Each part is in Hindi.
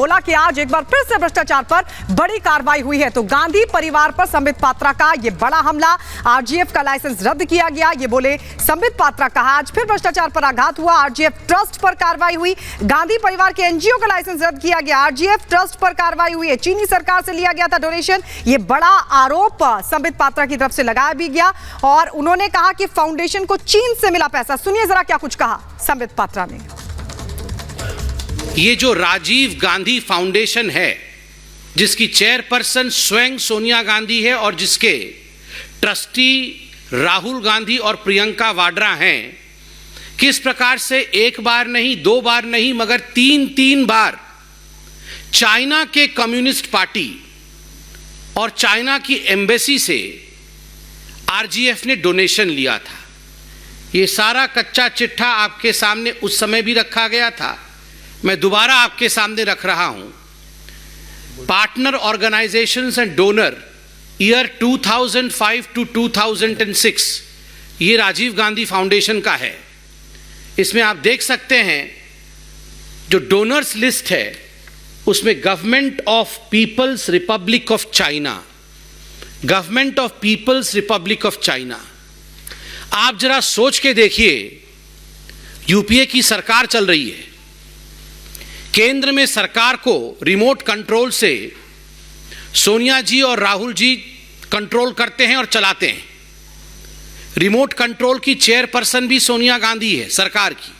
बोला कि आज एक बार फिर से भ्रष्टाचार पर बड़ी कार्रवाई हुई है। तो गांधी परिवार पर संबित पात्रा का यह बड़ा हमला, आरजीएफ का लाइसेंस रद्द किया गया, ये बोले संबित पात्रा। कहा आज फिर भ्रष्टाचार पर आघात हुआ, आरजीएफ ट्रस्ट पर कार्रवाई हुई। गांधी परिवार के एनजीओ का लाइसेंस रद्द किया गया, आरजीएफ ट्रस्ट पर कार्रवाई हुई है। चीनी सरकार से लिया गया था डोनेशन, ये बड़ा आरोप संबित पात्रा की तरफ से लगाया भी गया। और उन्होंने कहा कि फाउंडेशन को चीन से मिला पैसा। सुनिए जरा क्या कुछ कहा संबित पात्रा ने। ये जो राजीव गांधी फाउंडेशन है, जिसकी चेयरपर्सन स्वयं सोनिया गांधी है और जिसके ट्रस्टी राहुल गांधी और प्रियंका वाड्रा हैं, किस प्रकार से एक बार नहीं, दो बार नहीं, मगर तीन बार चाइना के कम्युनिस्ट पार्टी और चाइना की एम्बेसी से आरजीएफ ने डोनेशन लिया था। ये सारा कच्चा चिट्ठा आपके सामने उस समय भी रखा गया था, मैं दोबारा आपके सामने रख रहा हूं। Partner organisations and donor year 2005 to 2006 ये राजीव गांधी फाउंडेशन का है। इसमें आप देख सकते हैं जो डोनर्स लिस्ट है उसमें government of People's Republic of China, government of People's Republic of China. आप जरा सोच के देखिए, यूपीए की सरकार चल रही है, केंद्र में सरकार को रिमोट कंट्रोल से सोनिया जी और राहुल जी कंट्रोल करते हैं और चलाते हैं। रिमोट कंट्रोल की चेयरपर्सन भी सोनिया गांधी है सरकार की,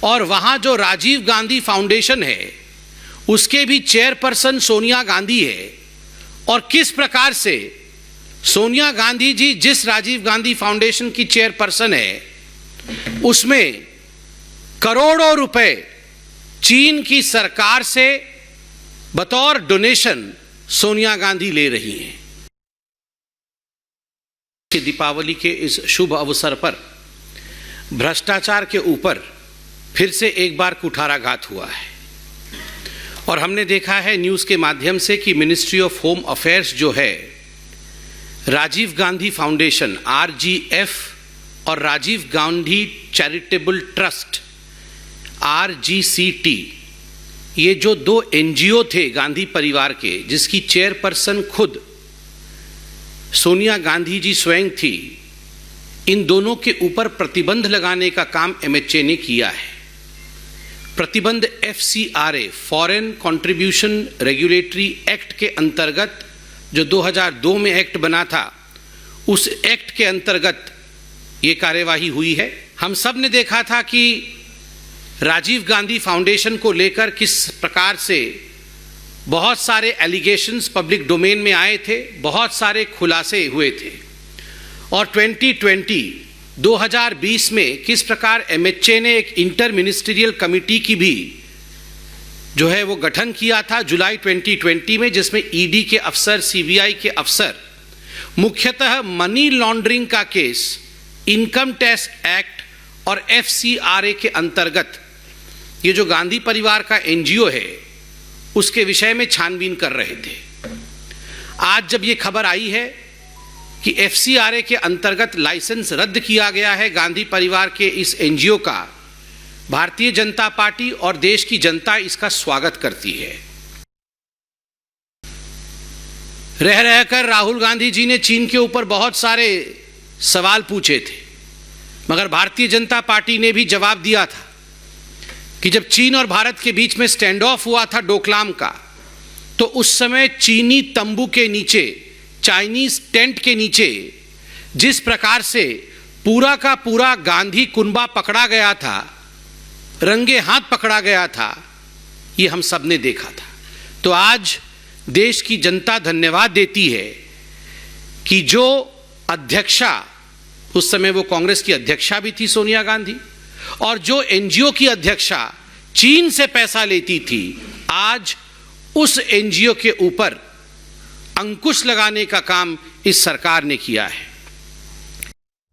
और वहां जो राजीव गांधी फाउंडेशन है उसके भी चेयरपर्सन सोनिया गांधी है। और किस प्रकार से सोनिया गांधी जी जिस राजीव गांधी फाउंडेशन की चेयरपर्सन है उसमें करोड़ों रुपए चीन की सरकार से बतौर डोनेशन सोनिया गांधी ले रही हैं। दीपावली के इस शुभ अवसर पर भ्रष्टाचार के ऊपर फिर से एक बार कुठाराघात हुआ है और हमने देखा है न्यूज़ के माध्यम से कि मिनिस्ट्री ऑफ होम अफेयर्स जो है, राजीव गांधी फाउंडेशन आरजीएफ और राजीव गांधी चैरिटेबल ट्रस्ट आरजीसीटी, ये जो दो एनजीओ थे गांधी परिवार के, जिसकी चेयरपर्सन खुद सोनिया गांधी जी स्वयं थी, इन दोनों के ऊपर प्रतिबंध लगाने का काम एमएचए ने किया है। प्रतिबंध FCRA foreign contribution regulatory act के अंतर्गत, जो 2002 में एक्ट बना था, उस एक्ट के अंतर्गत ये कार्यवाही हुई है। हम सब ने देखा था कि राजीव गांधी फाउंडेशन को लेकर किस प्रकार से बहुत सारे एलिगेशंस पब्लिक डोमेन में आए थे, बहुत सारे खुलासे हुए थे। और 2020 में किस प्रकार एमएचए ने एक इंटर मिनिस्ट्रियल कमिटी की भी जो है वो गठन किया था जुलाई 2020 में, जिसमें ईडी के अफसर, सीबीआई के अफसर, मुख्यतः मनी लॉन्ड्रिंग का केस इनकम टैक्स एक्ट और एफसीआरए के अंतर्गत ये जो गांधी परिवार का एनजीओ है उसके विषय में छानबीन कर रहे थे। आज जब ये खबर आई है कि एफसीआरए के अंतर्गत लाइसेंस रद्द किया गया है गांधी परिवार के इस एनजीओ का, भारतीय जनता पार्टी और देश की जनता इसका स्वागत करती है। रह रहकर राहुल गांधी जी ने चीन के ऊपर बहुत सारे सवाल पूछे थे, मगर भारतीय जनता पार्टी ने भी जवाब दिया था कि जब चीन और भारत के बीच में स्टैंड ऑफ हुआ था डोकलाम का, तो उस समय चीनी तंबू के नीचे, चाइनीज टेंट के नीचे जिस प्रकार से पूरा का पूरा गांधी कुनबा पकड़ा गया था, रंगे हाथ पकड़ा गया था, ये हम सब ने देखा था। तो आज देश की जनता धन्यवाद देती है कि जो अध्यक्षा, उस समय वो कांग्रेस की अध्यक्षा भी थी सोनिया गांधी, और जो एनजीओ की अध्यक्षा चीन से पैसा लेती थी, आज उस एनजीओ के ऊपर अंकुश लगाने का काम इस सरकार ने किया है।